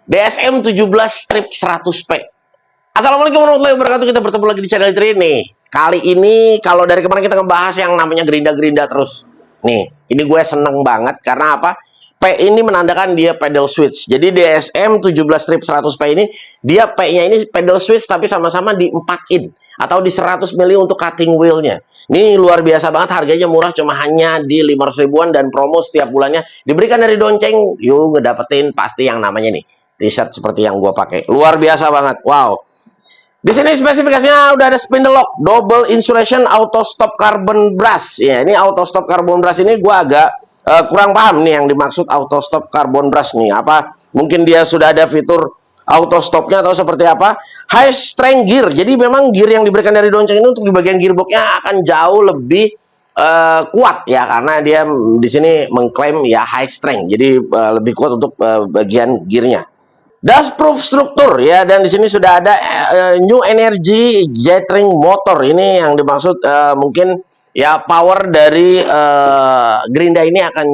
DSM 17 strip 100P. Assalamualaikum warahmatullahi wabarakatuh. Kita bertemu lagi di channel ini. Kali ini kalau dari kemarin kita ngebahas yang namanya gerinda-gerinda terus. Nih, ini gue seneng banget karena apa? P ini menandakan dia pedal switch. Jadi DSM 17 strip 100P ini dia P-nya ini pedal switch tapi sama-sama di 4 in atau di 100 mili untuk cutting wheel-nya. Ini luar biasa banget, harganya murah, cuma hanya di 500 ribuan dan promo setiap bulannya diberikan dari Donceng. Yuk ngedapetin pasti yang namanya nih t-shirt seperti yang gue pakai. Luar biasa banget. Wow. Di sini spesifikasinya udah ada spindle lock, double insulation, auto stop carbon brush. Ya, ini auto stop carbon brush ini gua agak kurang paham nih yang dimaksud auto stop carbon brush nih. Apa mungkin dia sudah ada fitur auto stopnya atau seperti apa? High strength gear. Jadi memang gear yang diberikan dari Donceng ini untuk di bagian gearboxnya akan jauh lebih kuat ya, karena dia di sini mengklaim ya high strength. Jadi lebih kuat untuk bagian gearnya. Dustproof struktur ya, dan di sini sudah ada new energy jetting motor. Ini yang dimaksud mungkin ya power dari gerinda ini akan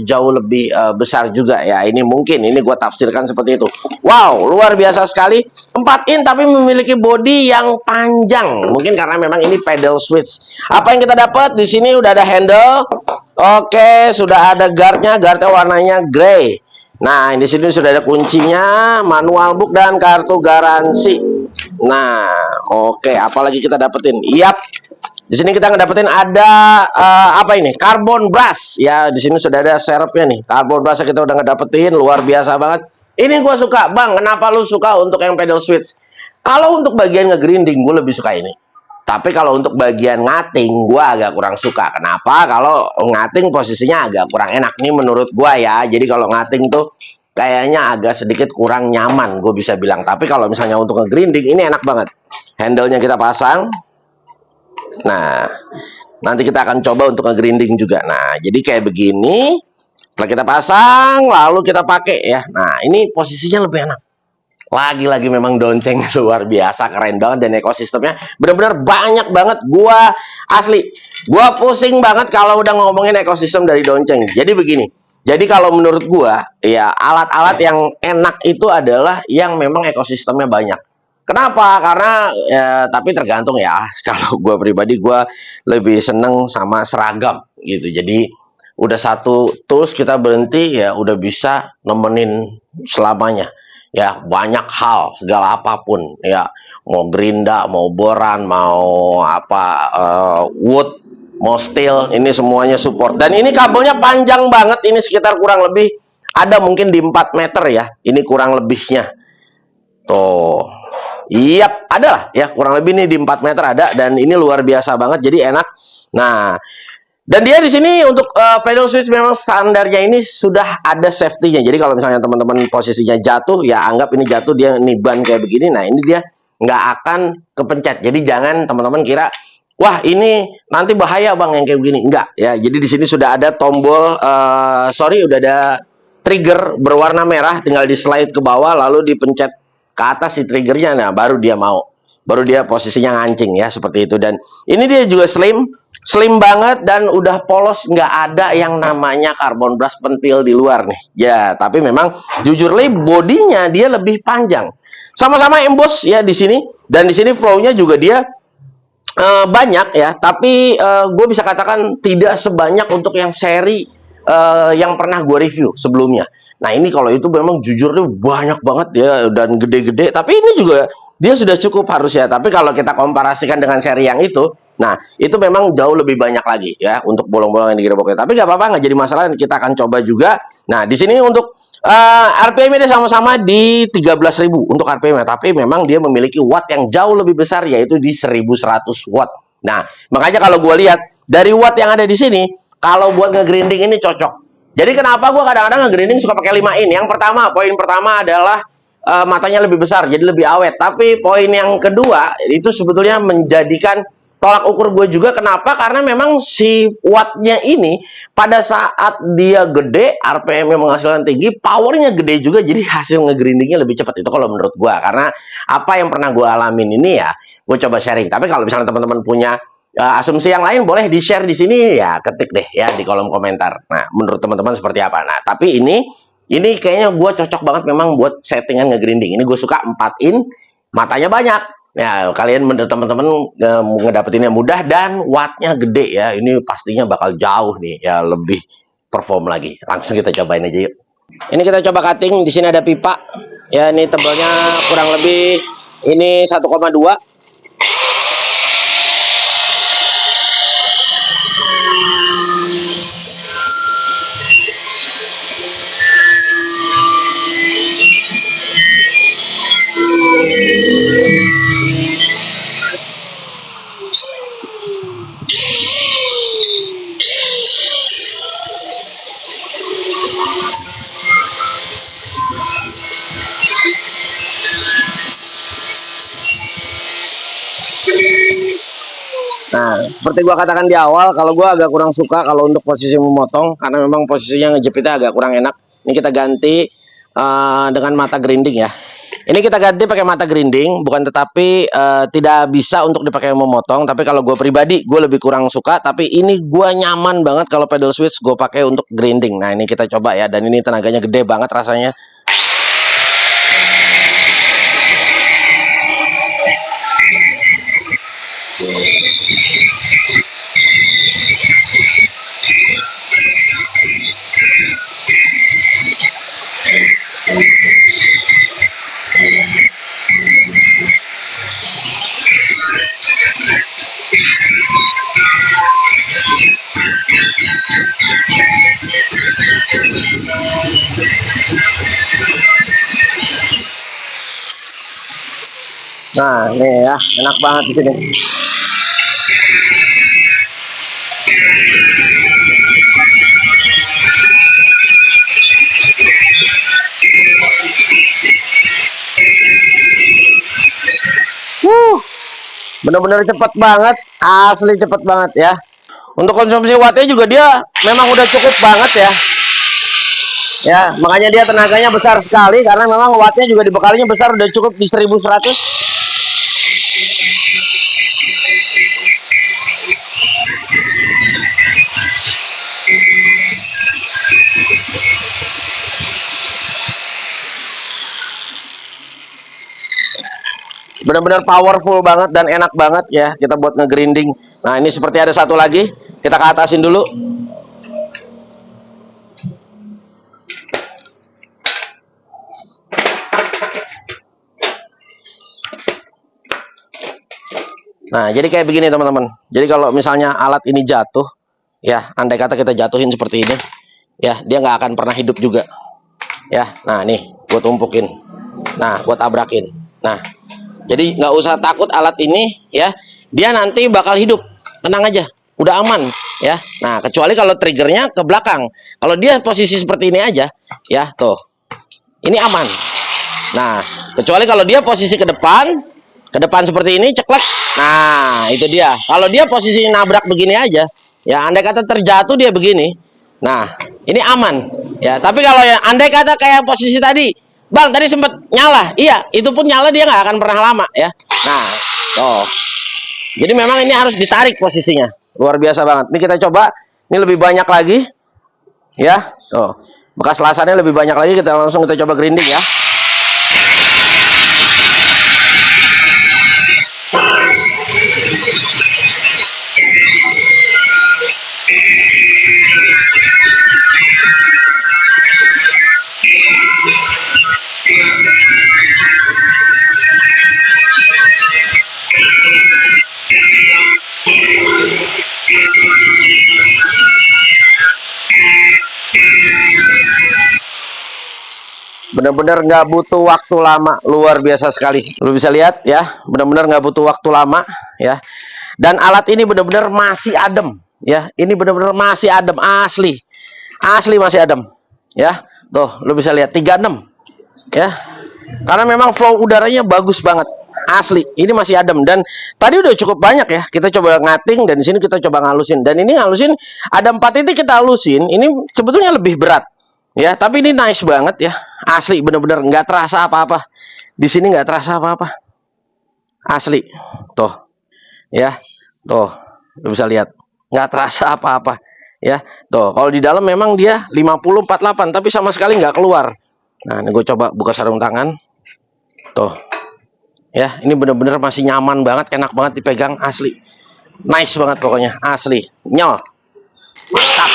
jauh lebih besar juga ya. Ini mungkin ini gue tafsirkan seperti itu. Wow, luar biasa sekali. 4 in tapi memiliki bodi yang panjang. Mungkin karena memang ini pedal switch. Apa yang kita dapat di sini udah ada handle. Oke, sudah ada guardnya. Guardnya warnanya grey. Nah, di sini sudah ada kuncinya, manual book dan kartu garansi. Nah, oke, apalagi kita dapetin? Yap. Di sini kita ngedapetin ada apa ini? Carbon brush. Ya, di sini sudah ada serepnya nih. Carbon brush kita udah ngedapetin, luar biasa banget. Ini gue suka, Bang. Kenapa lu suka untuk yang pedal switch? Kalau untuk bagian ngegrinding, gue lebih suka ini. Tapi kalau untuk bagian ngating, gue agak kurang suka. Kenapa? Kalau ngating posisinya agak kurang enak nih menurut gue ya. Jadi kalau ngating tuh kayaknya agak sedikit kurang nyaman, gue bisa bilang. Tapi kalau misalnya untuk ngegrinding, ini enak banget. Handle-nya kita pasang. Nah, nanti kita akan coba untuk ngegrinding juga. Nah, jadi kayak begini. Setelah kita pasang, lalu kita pakai ya. Nah, ini posisinya lebih enak. Lagi-lagi memang Donceng luar biasa, keren banget, dan ekosistemnya benar-benar banyak banget. Gua asli, gua pusing banget kalau udah ngomongin ekosistem dari Donceng. Jadi begini, jadi kalau menurut gua ya alat-alat yang enak itu adalah yang memang ekosistemnya banyak. Kenapa? Karena ya, tapi tergantung ya. Kalau gua pribadi, gua lebih seneng sama seragam gitu. Jadi udah satu tools kita berhenti ya udah bisa nemenin selamanya. Ya, banyak hal, segala apapun ya, mau gerinda, mau boran, mau apa wood, mau steel, ini semuanya support. Dan ini kabelnya panjang banget, ini sekitar kurang lebih ada mungkin di 4 meter ya, ini kurang lebihnya tuh. Iya, ada lah ya, kurang lebih nih di 4 meter ada, dan ini luar biasa banget, jadi enak. Nah, dan dia di sini untuk pedal switch memang standarnya ini sudah ada safety-nya. Jadi kalau misalnya teman-teman posisinya jatuh, ya anggap ini jatuh, dia nih ban kayak begini. Nah, ini dia nggak akan kepencet. Jadi jangan teman-teman kira, wah ini nanti bahaya bang yang kayak begini. Enggak ya. Jadi di sini sudah ada tombol, udah ada trigger berwarna merah. Tinggal di slide ke bawah, lalu dipencet ke atas si triggernya. Nah, baru dia mau. Baru dia posisinya ngancing ya, seperti itu. Dan ini dia juga slim banget dan udah polos, nggak ada yang namanya carbon brush pentil di luar nih ya. Tapi memang jujur bodinya dia lebih panjang, sama-sama emboss ya di sini, dan di sini flow-nya juga dia banyak ya. Tapi gue bisa katakan tidak sebanyak untuk yang seri yang pernah gue review sebelumnya. Nah, ini kalau itu memang jujur nih banyak banget ya, dan gede-gede. Tapi ini juga dia sudah cukup harus ya. Tapi kalau kita komparasikan dengan seri yang itu, nah itu memang jauh lebih banyak lagi ya untuk bolong-bolong yang di gearboxnya. Tapi nggak apa-apa, nggak jadi masalah. Kita akan coba juga. Nah, di sini untuk RPM-nya sama-sama di 13.000 untuk RPM-nya. Tapi memang dia memiliki watt yang jauh lebih besar, yaitu di 1100 watt. Nah, makanya kalau gue lihat dari watt yang ada di sini, kalau buat nge-grinding ini cocok. Jadi kenapa gue kadang-kadang nge-grinding suka pakai 5 in? Yang pertama, poin pertama adalah matanya lebih besar, jadi lebih awet. Tapi poin yang kedua, itu sebetulnya menjadikan tolak ukur gue juga. Kenapa? Karena memang si wattnya ini pada saat dia gede, RPM-nya menghasilkan tinggi, powernya gede juga, jadi hasil nge-grindingnya lebih cepat. Itu kalau menurut gue. Karena apa yang pernah gue alamin ini ya, gue coba sharing. Tapi kalau misalnya teman-teman punya asumsi yang lain, boleh di-share di sini ya, ketik deh ya di kolom komentar. Nah, menurut teman-teman seperti apa? Nah, tapi ini Ini kayaknya gue cocok banget memang buat settingan ngegrinding. Ini gue suka 4 in, matanya banyak. Ya, kalian teman-teman ngedapetinnya mudah dan wattnya gede ya. Ini pastinya bakal jauh nih ya, lebih perform lagi. Langsung kita cobain aja yuk. Ini kita coba cutting. Di sini ada pipa. Ya, ini tebalnya kurang lebih ini 1,2. Nah, seperti gua katakan di awal, kalau gua agak kurang suka kalau untuk posisi memotong, karena memang posisinya ngejepitnya agak kurang enak. Ini kita ganti dengan mata grinding ya. Ini kita ganti pakai mata grinding, bukan tetapi tidak bisa untuk dipakai memotong. Tapi kalau gue pribadi, gue lebih kurang suka. Tapi ini gue nyaman banget kalau pedal switch gue pakai untuk grinding. Nah, ini kita coba ya. Dan ini tenaganya gede banget rasanya. Nah, nih ya, enak banget di sini. Bener-bener cepet banget, asli cepet banget ya. Untuk konsumsi wattnya juga dia memang udah cukup banget ya. Ya, makanya dia tenaganya besar sekali karena memang wattnya juga dibekalinya besar, udah cukup di 1100. Benar-benar powerful banget dan enak banget ya kita buat ngegrinding. Nah, ini seperti ada satu lagi, kita ke atasin dulu. Nah, jadi kayak begini teman-teman. Jadi kalau misalnya alat ini jatuh, ya, andai kata kita jatuhin seperti ini, ya, dia nggak akan pernah hidup juga. Ya, nah nih, gue tumpukin. Nah, gue tabrakin. Nah, jadi nggak usah takut alat ini, ya, dia nanti bakal hidup. Tenang aja, udah aman, ya. Nah, kecuali kalau triggernya ke belakang. Kalau dia posisi seperti ini aja, ya, tuh, ini aman. Nah, kecuali kalau dia posisi ke depan seperti ini, ceklek. Nah, itu dia. Kalau dia posisi nabrak begini aja, ya, andai kata terjatuh dia begini. Nah, ini aman. Ya, tapi kalau ya andai kata kayak posisi tadi, Bang, tadi sempat nyala. Iya, itu pun nyala dia nggak akan pernah lama ya. Nah, tuh. Jadi memang ini harus ditarik posisinya. Luar biasa banget. Ini kita coba. Ini lebih banyak lagi. Ya, tuh. Bekas lasannya lebih banyak lagi. Kita langsung kita coba grinding ya. Benar-benar nggak butuh waktu lama, luar biasa sekali. Lu bisa lihat ya, benar-benar nggak butuh waktu lama ya. Dan alat ini benar-benar masih adem ya. Ini benar-benar masih adem, asli masih adem ya. Tuh, lu bisa lihat 36 ya. Karena memang flow udaranya bagus banget. Asli, ini masih adem dan tadi udah cukup banyak ya. Kita coba ngating dan di sini kita coba ngalusin. Dan ini ngalusin ada 4 titik kita halusin. Ini sebetulnya lebih berat. Ya, tapi ini nice banget ya. Asli bener-bener nggak terasa apa-apa. Di sini nggak terasa apa-apa. Asli. Tuh. Ya. Tuh. Lu bisa lihat. Nggak terasa apa-apa. Ya, tuh kalau di dalam memang dia 5048 tapi sama sekali nggak keluar. Nah, ini gue coba buka sarung tangan. Tuh, ya ini bener-bener masih nyaman banget, enak banget dipegang, asli. Nice banget pokoknya, asli. Nyol. Mantap.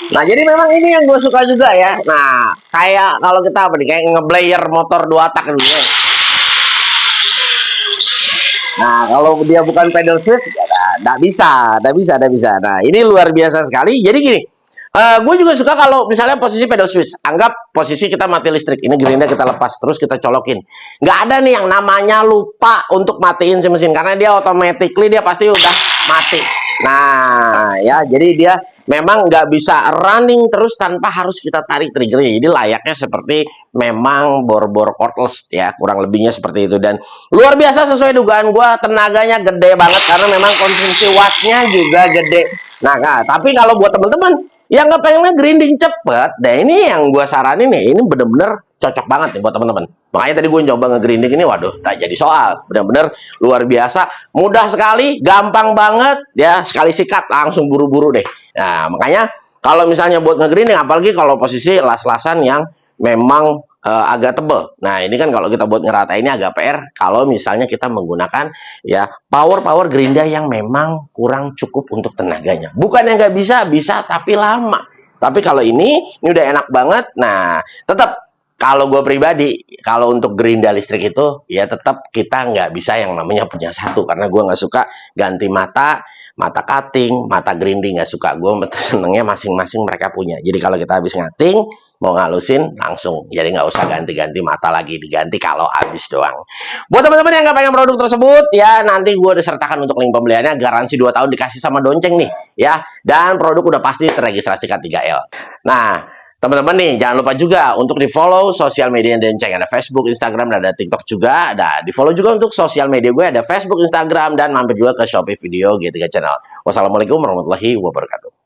Nah, jadi memang ini yang gue suka juga ya. Nah, kayak kalau kita apa nih, kayak ngeblayer motor 2 tak dulu ya. Nah, kalau dia bukan pedal switch, ya nggak bisa, nggak bisa, nggak bisa. Nah, ini luar biasa sekali. Jadi gini, gue juga suka kalau misalnya posisi pedal switch. Anggap posisi kita mati listrik. Ini gerinda kita lepas, terus kita colokin. Nggak ada nih yang namanya lupa untuk matiin si mesin. Karena dia automatically dia pasti udah mati. Nah, ya jadi dia memang nggak bisa running terus tanpa harus kita tarik triggernya. Jadi layaknya seperti memang bor-bor cordless ya, kurang lebihnya seperti itu. Dan luar biasa sesuai dugaan gue, tenaganya gede banget karena memang konsumsi wattnya juga gede. Nah, tapi kalau buat teman-teman yang nggak pengennya grinding cepet, nah ini yang gue saranin nih, ini bener-bener cocok banget nih buat teman-teman. Makanya tadi gue nyoba nge-grinding ini, waduh, tak jadi soal. Bener-bener luar biasa, mudah sekali, gampang banget, ya sekali sikat langsung buru-buru deh. Nah, makanya kalau misalnya buat nge-grinding, apalagi kalau posisi las-lasan yang memang agak tebel. Nah, ini kan kalau kita buat ngerata ini agak PR kalau misalnya kita menggunakan ya power gerinda yang memang kurang cukup untuk tenaganya. Bukan yang nggak bisa, bisa tapi lama. Tapi kalau ini udah enak banget. Nah, tetap kalau gue pribadi, kalau untuk gerinda listrik itu ya tetap kita nggak bisa yang namanya punya satu, karena gue nggak suka ganti mata cutting, mata grinding, nggak suka. Gue senengnya masing-masing mereka punya. Jadi kalau kita habis ngating, mau ngalusin langsung. Jadi nggak usah ganti-ganti mata lagi, diganti kalau habis doang. Buat teman-teman yang nggak pengen produk tersebut, ya nanti gue udah sertakan untuk link pembeliannya, garansi 2 tahun dikasih sama Donceng nih, ya. Dan produk udah pasti terregistrasi K3L. Nah, teman-teman nih, jangan lupa juga untuk di-follow sosial media Donceng. Ada Facebook, Instagram, dan ada TikTok juga. Ada di-follow juga untuk sosial media gue, ada Facebook, Instagram, dan mampir juga ke Shopee Video G3 Channel. Wassalamualaikum warahmatullahi wabarakatuh.